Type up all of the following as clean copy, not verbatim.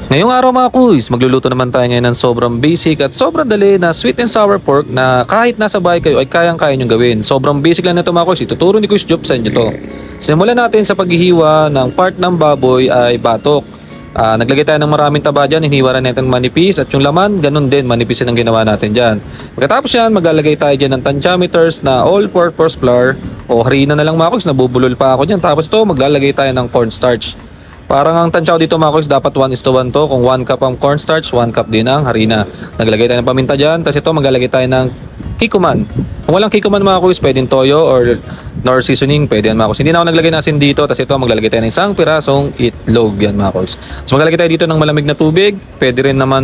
Ngayong araw mga kuys, magluluto naman tayo ngayon ng sobrang basic at sobrang dali na sweet and sour pork na kahit nasa bahay kayo ay kayang-kaya nyo gawin. Sobrang basic lang na ito mga kuys, ituturo ni Kuys Job sa inyo to. Simulan natin sa paghihiwa ng part ng baboy ay batok. Naglagay tayo ng maraming taba dyan, hiniwaran natin manipis at yung laman, ganun din, manipis ang ginawa natin dyan. Pagkatapos yan, maglalagay tayo dyan ng tantiameters na all-purpose flour o harina na lang mga kuys, nabubulol pa ako dyan. Tapos to, maglalagay tayo ng cornstarch. Parang ang tansyaw dito mga kuys, dapat 1:1 to. Kung 1 cup ang cornstarch, 1 cup din ang harina. Naglagay tayo ng paminta dyan. Tapos ito, maglalagay tayo ng kikuman. Kung walang kikuman mga kuys, pwedeng toyo or nor seasoning, pwede yan mga kuys. Hindi na ako naglagay ng asin dito. Tapos ito, maglalagay tayo ng isang pirasong itlog yan mga kuys. Tapos maglalagay tayo dito ng malamig na tubig. Pwede rin naman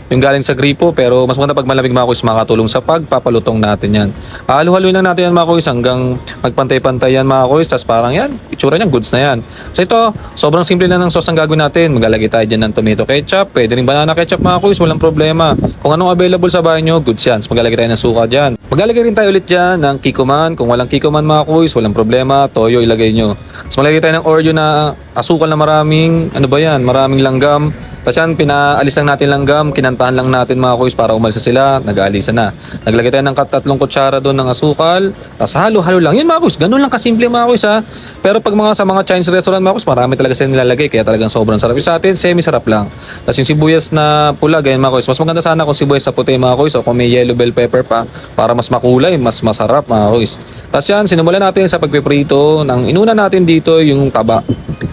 yung galing sa gripo, pero mas maganda pag malamig mga kuys, makakatulong sa pagpapalutong natin yan. Halu-haluin lang natin yan mga kuys hanggang magpantay-pantay yan mga kuys. Tapos parang yan, itsura niyan, goods na yan. So ito, sobrang simple na ng sauce ang gagawin natin. Maglalagay tayo dyan ng tomato ketchup, pwede rin banana ketchup mga kuys, walang problema. Kung anong available sa bahay nyo, goods yan. So maglalagay tayo ng suka dyan. Maglalagay rin tayo ulit dyan ng kikuman. Kung walang kikuman mga kuys, walang problema, toyo ilagay nyo. So maglalagay tayo ng Oreo na asukal na maraming, ano ba yan, maraming langgam. Tapos yan, pinaalis lang natin langgam, kinantahan lang natin mga kuys para umalis sila, nag-aalisa na. Naglagay tayo ng 3 kutsara doon ng asukal, tapos halo-halo lang. Yan mga kuys, ganun lang kasimple mga kuys ha. Pero pag sa mga Chinese restaurant mga kuys, marami talaga sila nilalagay, kaya talagang sobrang sarap. Yung sa atin, semi-sarap lang. Tapos yung sibuyas na pula, ganyan mga kuys, mas maganda sana kung sibuyas na puti mga kuys, o kung may yellow bell pepper pa, para mas makulay, mas masarap mga kuys. Tapos yan, sinimulan natin sa pagpiprito. Inuna natin dito yung taba.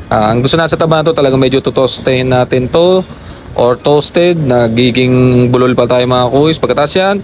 Ang gusto na sa taba na to, talagang medyo tutostahin natin to or toasted, nagiging bulol pa tayo mga kuys. Pagkatapos yan,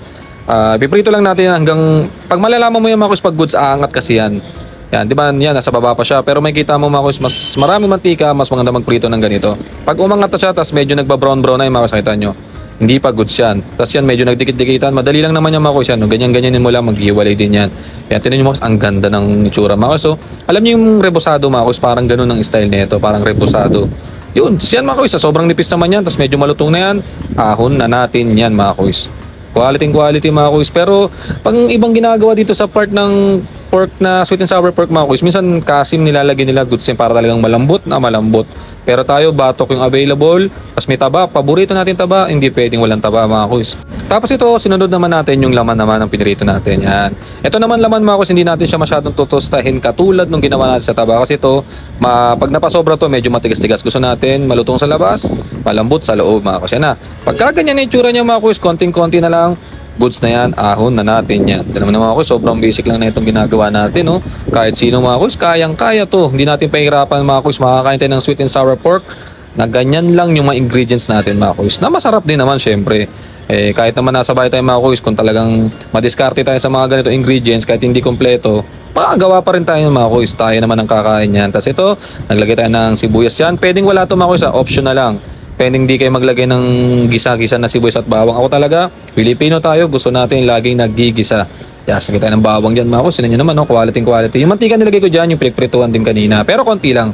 piprito lang natin hanggang pag malalaman mo yan mga kuys, pag goods aangat kasi yan. Yan, di ba yan, nasa baba pa siya. Pero may kita mo mga kuys, mas marami mantika, mas maganda magprito ng ganito. Pag umangat na siya, tapos medyo nagba-brown-brown na yung mga kuys, nakita nyo. Hindi pa goods yan. Tapos yan, medyo nagdikit-dikitan. Madali lang naman yung mga kuys yan. No? Ganyan-ganyanin mo lang, maghiwalay din yan. Kaya tinan nyo mga kuys, ang ganda ng itsura mga kuys. So, alam nyo yung rebosado mga kuys, parang ganun ang style nito, parang rebosado. Yun, yan mga kuys, sobrang nipis naman yan. Tapos medyo malutong na yan, ahon na natin yan mga kuys. Quality mga kuys. Pero pag ibang ginagawa dito sa part ng pork na sweet and sour pork mga kuys, minsan kasim nilalagay nila goods yan para talagang malambot na malambot. Pero tayo, batok yung available. Tapos may taba, paborito natin taba, hindi pwedeng walang taba mga kuys. Tapos ito, sinunod naman natin yung laman naman ng pinirito natin. Yan. Ito naman laman mga kuys, hindi natin siya masyadong tutustahin katulad nung ginawa natin sa taba. Kasi ito, pag napasobra to, medyo matigas-tigas. Gusto natin malutong sa labas, malambot sa loob mga kuys. Yan na. Pagka ganyan na itsura niya mga kuys, konting-konti na lang, goods na yan, ahon na natin yan. Alam mo na mga kuys, sobrang basic lang na itong ginagawa natin. No? Kahit sino mga kuys, kayang-kaya to. Hindi natin pahirapan mga kuys, makakain tayo ng sweet and sour pork na ganyan lang yung mga ingredients natin mga kuys. Na masarap din naman syempre. Kahit naman nasa bahay tayo mga kuys, kung talagang madiskarte tayo sa mga ganito ingredients, kahit hindi kompleto, makagawa pa rin tayo mga kuys. Tayo naman ang kakain yan. Tapos ito, naglagay tayo ng sibuyas yan. Pwedeng wala to mga kuys, option na lang. Pwedeng di kayo maglagay ng gisa-gisa na sibuyas at bawang. Ako talaga, Pilipino tayo, gusto natin laging naggigisa. Yes, lagay tayo ng bawang dyan mga kuys. Sino nyo naman, no? Quality. Yung mantika nilagay ko dyan, yung pinagprituan din kanina. Pero konti lang.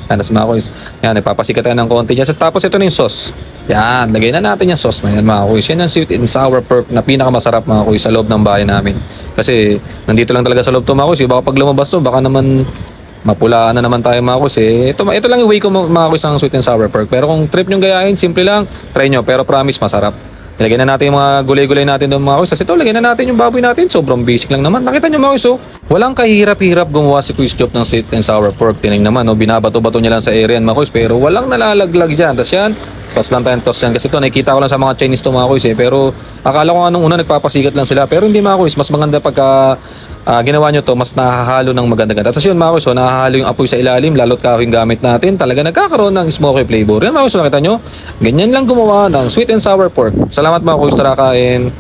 Yan, mga kuys. Yan, nagpapasikat tayo ng konti dyan. Tapos ito na yung sauce. Yan, lagay na natin yung sauce na yan mga kuys. Yan ang sweet and sour pork na pinakamasarap mga kuys sa loob ng bahay namin. Kasi nandito lang talaga sa loob to mga kuys. Baka pag lumabas to, baka naman mapulaan na naman tayo mga kuys. Ito lang yung way ko mga kuys ng sweet and sour pork. Pero kung trip nyo gayahin, simple lang, try nyo. Pero promise, masarap. Ilagay na natin yung mga gulay-gulay natin doon mga kuys. Kasi ito, lagay na natin yung baboy natin. Sobrang basic lang naman. Nakita nyo mga kuys, oh. Walang kahirap-hirap gumawa si Kuys Job ng sweet and sour pork. Tining naman, oh, binabato-bato niya lang sa area mga kuys. Pero walang nalalaglag dyan. Tapos yan, toss lang tayong toss yan. Kasi ito, nakikita ko lang sa mga Chinese to mga kuys. Pero akala ko nga nung una, nagpapasikat lang sila. Pero hindi mga kuys, mas maganda pagka ginawa nyo to, mas nahahalo ng maganda-ganda. Tapos yun mga kuys, so, nahahalo yung apoy sa ilalim, lalot kahoy yung gamit natin, talaga nagkakaroon ng smoky flavor. Yan mga kuys, so, nakita nyo, ganyan lang gumawa ng sweet and sour pork. Salamat mga kuys, tara kain.